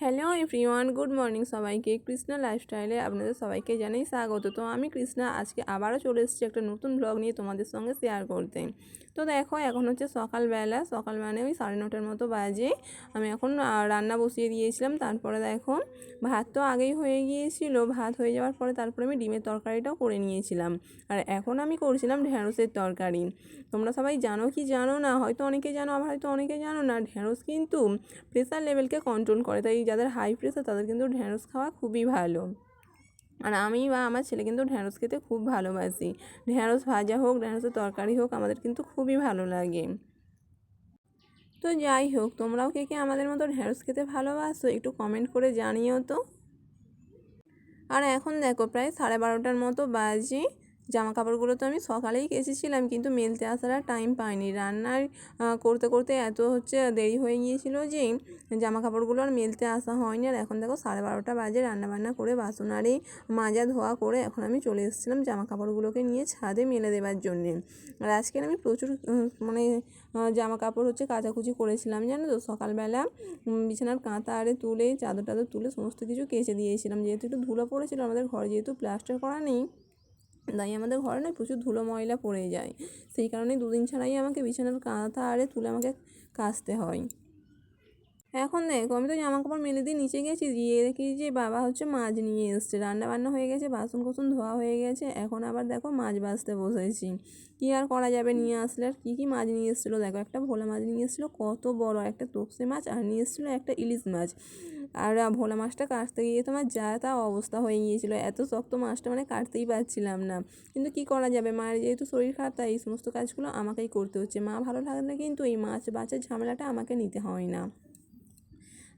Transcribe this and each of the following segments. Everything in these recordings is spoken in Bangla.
হ্যালো এভরিওয়ান, গুড মর্নিং সবাইকে। কৃষ্ণা লাইফস্টাইলে আপনাদের সবাইকে জানাই স্বাগত। তো আমি কৃষ্ণা আজকে আবারও চলে এসেছি একটা নতুন ব্লগ নিয়ে তোমাদের সঙ্গে শেয়ার করতে। তো দেখো এখন হচ্ছে সকালবেলা, সকাল মানে ওই 9:30 মতো বাজে। আমি এখন রান্না বসিয়ে দিয়েছিলাম। তারপরে দেখো ভাত তো আগেই হয়ে গিয়েছিল, ভাত হয়ে যাওয়ার পরে তারপরে আমি ডিমের তরকারিটাও করে নিয়েছিলাম। আর এখন আমি করছিলাম ঢ্যাঁড়সের তরকারি। তোমরা সবাই জানো কি জানো না, হয়তো অনেকে জানো, আবার হয়তো অনেকে জানো না। ঢ্যাঁড়স কিন্তু প্রেশার লেভেলকে কন্ট্রোল করে, তাই যাদের হাই প্রেশার তাদের কিন্তু ঢ্যাঁড়স খাওয়া খুবই ভালো। আর আমি বা আমার ছেলে কিন্তু ঢ্যাঁড়স খেতে খুব ভালোবাসি। ঢ্যাঁড়স ভাজা হোক, ঢ্যাঁড়সের তরকারি হোক, আমাদের কিন্তু খুবই ভালো লাগে। তো যাই হোক, তোমরাও কে কে আমাদের মতো ঢ্যাঁড়স খেতে ভালোবাসো একটু কমেন্ট করে জানিও তো। আর এখন দেখো প্রায় 12:30 মতো বাজে। জামা কাপড়গুলো তো আমি সকালেই কেচেছিলাম, কিন্তু মেলতে আসার আর টাইম পাইনি। রান্নার করতে করতে এত দেরি হয়ে গিয়েছিল যে জামা কাপড়গুলো আর মেলতে আসা হয়নি। আর এখন দেখো 12:30 বাজে, রান্নাবান্না করে বাসন আরে মাজা ধোয়া করে এখন আমি চলে এসেছিলাম জামা কাপড়গুলোকে নিয়ে ছাদে মেলে দেওয়ার জন্যে। আর আজকে আমি প্রচুর জামা কাপড় কাচাকুচি করেছিলাম, জানো তো। সকালবেলা বিছানার কাঁথা আরে তুলে চাদর টাদর তুলে সমস্ত কিছু কেচে দিয়েছিলাম, যেহেতু একটু ধুলো পড়েছিল। আমাদের ঘরে যেহেতু প্লাস্টার করা নেই, তাই আমাদের ঘরে না প্রচুর ধুলো ময়লা পড়ে যায়। সেই কারণে দুদিন ছাড়াই আমাকে বিছানার কাঁথা আরে তুলে আমাকে কাচতে হয়। এখন দেখো আমি তো জামা কাপড় মেলে দিয়ে নিচে গেছি, গিয়ে দেখি যে বাবা মাছ নিয়ে এসছে। রান্না বান্না হয়ে গেছে, বাসন কোসন ধোয়া হয়ে গেছে, এখন আবার দেখো মাছ ভাজতে বসেছি। কী আর করা যাবে, নিয়ে আসলে আর কী মাছ নিয়ে এসেছিলো দেখো। একটা ভোলা মাছ নিয়ে এসেছিলো কত বড়, একটা তোপসে মাছ, আর নিয়ে এসেছিলো একটা ইলিশ মাছ। আর ভোলা মাছটা কাটতে গিয়ে তোমার যা তা অবস্থা হয়ে গিয়েছিলো, এত শক্ত মাছটা কাটতেই পারছিলাম না। কিন্তু কি করা যাবে, মায়ের যেহেতু শরীর খারাপ, তাই এই সমস্ত কাজগুলো আমাকেই করতে হচ্ছে। মা ভালো থাকলে কিন্তু এই মাছ বাছার ঝামেলাটা আমাকে নিতে হয় না।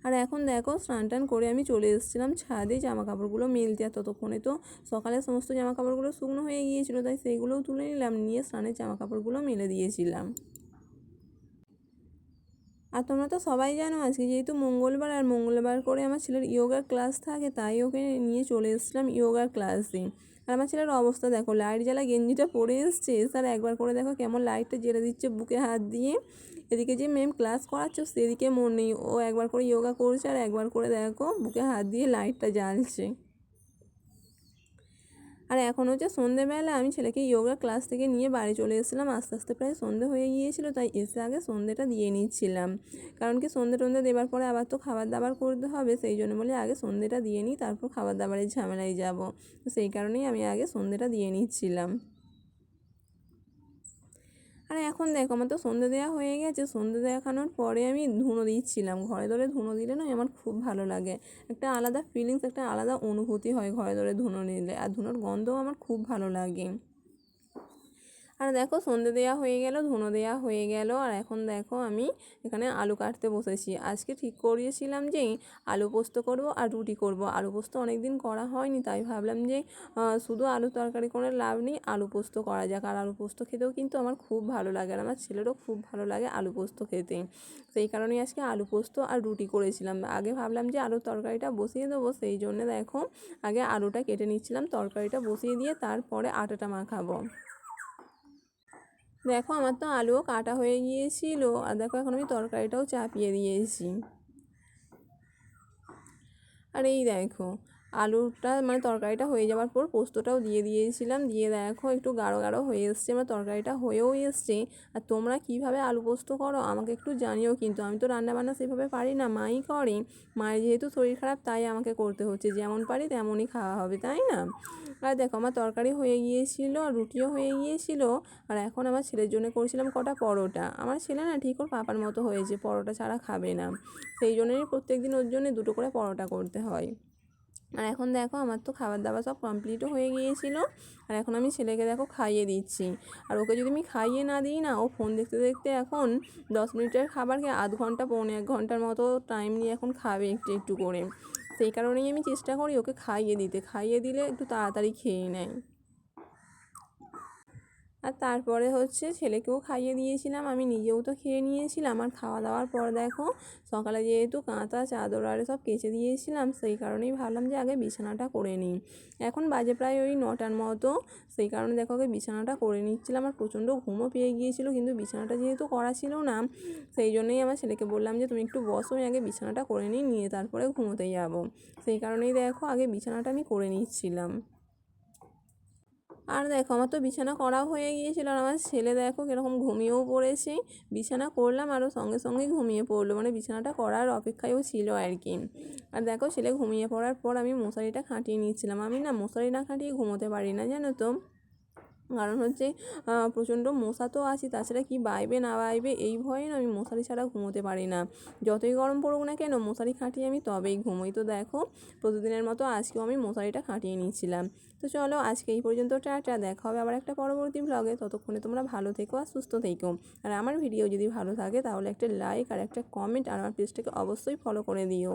আর এখন দেখো স্নান টান করে আমি চলে এসেছিলাম ছাদে জামা কাপড়গুলো মেলতে। আর ততক্ষণে তো সকালে সমস্ত জামা কাপড়গুলো শুকনো হয়ে গিয়েছিলো, তাই সেইগুলোও তুলে নিলাম, নিয়ে স্নানের জামা কাপড়গুলো মেলে দিয়েছিলাম। আর তোমরা তো সবাই জানো আজকে যেহেতু মঙ্গলবার, আর মঙ্গলবার করে আমার ছেলের ইয়োগার ক্লাস থাকে, তাই ওকে নিয়ে চলে এসেছিলাম ইয়োগার ক্লাসে। আর আমার ছেলের অবস্থা দেখো, লাইট জ্বালা গেঞ্জিটা পরে এসছে, স্যার একবার করে দেখো কেমন লাইটটা জ্বেলে দিচ্ছে বুকে হাত দিয়ে। এদিকে যে ম্যাম ক্লাস করাচ্ছে সেদিকে মন নেই, ও একবার করে ইয়োগা করছে আর একবার করে দেখো বুকে হাত দিয়ে লাইটটা জ্বালছে। আর এখন সন্ধেবেলা, আমি ছেলেকে ইয়োগা ক্লাস থেকে নিয়ে বাড়ি চলে এসেছিলাম। আস্তে আস্তে প্রায় সন্ধে হয়ে গিয়েছিল, তাই এসে আগে সন্ধেটা দিয়ে নিচ্ছিলাম। কারণ কি সন্ধে টন্ধে দেওয়ার পরে আবার তো খাবার দাবার করতে হবে, সেই জন্য বলে আগে সন্ধেটা দিয়ে নিই, তারপর খাবার দাবারের ঝামেলায় যাব। তো সেই কারণেই আমি আগে সন্ধেটা দিয়ে নিচ্ছিলাম। আর এখন দেখো আমার তো সন্ধে দেওয়া হয়ে গেছে। সন্ধে দেখানোর পরে আমি ধুনো দিচ্ছিলাম। ঘরে ধরে ধুনো দিলে না আমার খুব ভালো লাগে, একটা আলাদা ফিলিংস, একটা আলাদা অনুভূতি হয় ঘরে ধরে ধুনো দিলে। আর ধুনোর গন্ধও আমার খুব ভালো লাগে। আর দেখো সন্ধে দেওয়া হয়ে গেল, ধুনো দেওয়া হয়ে গেল। আর এখন দেখো আমি এখানে আলু কাটতে বসেছি। আজকে ঠিক করিয়েছিলাম যে আলু পোস্ত করব আর রুটি করব। আলু পোস্ত অনেক দিন করা হয়নি, তাই ভাবলাম যে শুধু আলু তরকারি করে লাভ নেই, আলু পোস্ত করা যাক। আর আলু পোস্ত খেতেও কিন্তু আমার খুব ভালো লাগে, আর আমার ছেলেরও খুব ভালো লাগে আলু পোস্ত খেতে। সেই কারণেই আজকে আলু পোস্ত আর রুটি করেছিলাম। আগে ভাবলাম যে আলুর তরকারিটা বসিয়ে দেবো, সেই জন্য দেখো আগে আলুটা কেটে নিচ্ছিলাম, তরকারিটা বসিয়ে দিয়ে তারপরে আটাটা মাখাবো। দেখো আমার তো আলুও কাটা হয়ে গিয়েছিল, আর দেখো এখন আমি তরকারিটাও চাপিয়ে দিয়েছি। আর এই দেখো আলুটা তরকারিটা হয়ে যাওয়ার পর পোস্তটাও দিয়ে দিয়েছিলাম, দিয়ে দেখো একটু গাঢ় গাঢ় হয়ে এসছে, আমার তরকারিটা হয়েও এসছে। আর তোমরা কীভাবে আলু পোস্ত করো আমাকে একটু জানিও, কিন্তু আমি তো রান্নাবান্না সেভাবে পারি না, মাই করে। মায়ের যেহেতু শরীর খারাপ, তাই আমাকে করতে হচ্ছে, যেমন পারি তেমনই খাওয়া হবে, তাই না। আর দেখো আমার তরকারি হয়ে গিয়েছিল আর রুটিও হয়ে গিয়েছিল। আর এখন আমার ছেলের জন্য করেছিলাম কটা পরোটা। আমার ছেলে না ঠিক ওর পাপার মতো হয়েছে, পরোটা ছাড়া খাবে না, সেই জন্যই প্রত্যেকদিন ওর জন্য দুটো করে পরোটা করতে হয়। আর এখন দেখো আমার তো খাবার দাবার সব কমপ্লিটও হয়ে গিয়েছিল। আর এখন আমি ছেলেকে দেখো খাইয়ে দিচ্ছি। আর ওকে যদি আমি খাইয়ে না দিই না, ও ফোন দেখতে দেখতে এখন 10 মিনিটের খাবারকে আধ ঘন্টা পৌনে 1 ঘন্টার মতো টাইম নিয়ে এখন খাবে একটু একটু করে। সেই কারণেই আমি চেষ্টা করি ওকে খাইয়ে দিতে, খাইয়ে দিলে একটু তাড়াতাড়ি খেয়ে নেয়। আর তারপরে হচ্ছে ছেলেকেও খাইয়ে দিয়েছিলাম, আমি নিজেও তো খেয়ে নিয়েছিলাম। আর খাওয়া দাওয়ার পর দেখো সকালে যেহেতু কাঁথা চাদর আর সব কেচে দিয়েছিলাম, সেই কারণেই ভাবলাম যে আগে বিছানাটা করে নিই। এখন বাজে প্রায় ওই 9টার মতো, সেই কারণে দেখো আগে বিছানাটা করে নিচ্ছিলাম। আর প্রচণ্ড ঘুমও পেয়ে গিয়েছিলো, কিন্তু বিছানাটা যেহেতু করা ছিল না, সেই জন্যই আমার ছেলেকে বললাম যে তুমি একটু বসো, আমি আগে বিছানাটা করে নিয়ে তারপরে ঘুমোতে যাবো। সেই কারণেই দেখো আগে বিছানাটা আমি করে নিচ্ছিলাম। আর দেখো আমার তো বিছানা করাও হয়ে গিয়েছিল, আর আমার ছেলে দেখো কীরকম ঘুমিয়েও পড়েছে। বিছানা করলাম আরও সঙ্গে সঙ্গেই ঘুমিয়ে পড়লো, মানে বিছানাটা করার অপেক্ষায়ও ছিল আর কি। আর দেখো ছেলে ঘুমিয়ে পড়ার পর আমি মশারিটা খাটিয়ে নিচ্ছিলাম। আমি না মশারি না খাটিয়ে ঘুমোতে পারি না, জানো তো। কারণ হচ্ছে প্রচণ্ড মশা তো আছে, তাছাড়া কি বাইবে না বাইবে এই ভয়ে না আমি মশারি ছাড়া ঘুমোতে পারি না। যতই গরম পড়ুক না কেন মশারি খাটিয়ে আমি তবেই ঘুমোই। তো দেখো প্রতিদিনের মতো আজকেও আমি মশারিটা খাটিয়ে নিয়েছিলাম। তো চলো আজকে এই পর্যন্ত, টাটা, দেখা হবে আবার একটা পরবর্তী ব্লগে। ততক্ষণে তোমরা ভালো থেকো আর সুস্থ থেকো। আর আমার ভিডিও যদি ভালো থাকে তাহলে একটা লাইক আর একটা কমেন্ট আর আমার পেজটাকে অবশ্যই ফলো করে দিও।